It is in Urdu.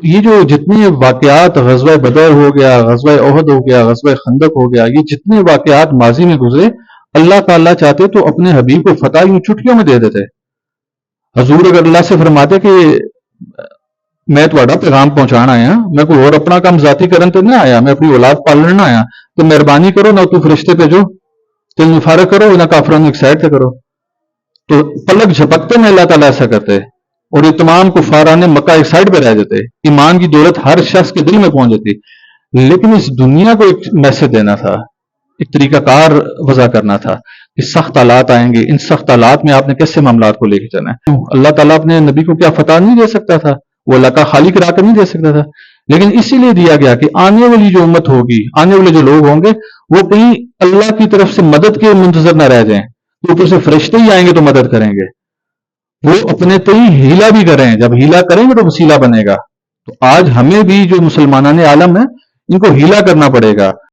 یہ جو جتنے واقعات، غزوہ بدر ہو گیا، غزوہ احد ہو گیا، غزوہ خندق ہو گیا، یہ جتنے واقعات ماضی میں گزرے، اللہ تعالیٰ چاہتے تو اپنے حبیب کو فتح یوں چٹکیوں میں دے دیتے۔ حضور اگر اللہ سے فرماتے کہ میں تھوڑا پیغام پہنچانا آیا، میں کوئی اور اپنا کام ذاتی کرن تو نہ آیا، میں اپنی اولاد پالن نہ آیا، تو مہربانی کرو نہ تو فرشتے بھیجو، تل میں فارغ کرو نہ کافروں ایک سائڈ سے کرو۔ تو پلک جھپکتے میں اللہ تعالیٰ ایسا کرتے، اور یہ تمام کفاران مکہ ایک سائڈ پہ رہ جاتے، ایمان کی دولت ہر شخص کے دل میں پہنچ جاتی۔ لیکن اس دنیا کو ایک میسج دینا تھا، ایک طریقہ کار وضع کرنا تھا کہ سخت حالات آئیں گے، ان سخت حالات میں آپ نے کیسے معاملات کو لے کے چلنا ہے۔ اللہ تعالیٰ اپنے نبی کو کیا فتح نہیں دے سکتا تھا؟ وہ اللہ کا خالق رہا کر نہیں دے سکتا تھا، لیکن اسی لیے دیا گیا کہ آنے والی جو امت ہوگی، آنے والے جو لوگ ہوں گے، وہ کہیں اللہ کی طرف سے مدد کے منتظر نہ رہ جائیں، تو اوپر سے فرشتے ہی آئیں گے تو مدد کریں گے، وہ اپنے تئیں ہیلا بھی کریں، جب ہیلا کریں گے تو وسیلہ بنے گا۔ تو آج ہمیں بھی جو مسلمانان عالم ہیں، ان کو ہیلا کرنا پڑے گا۔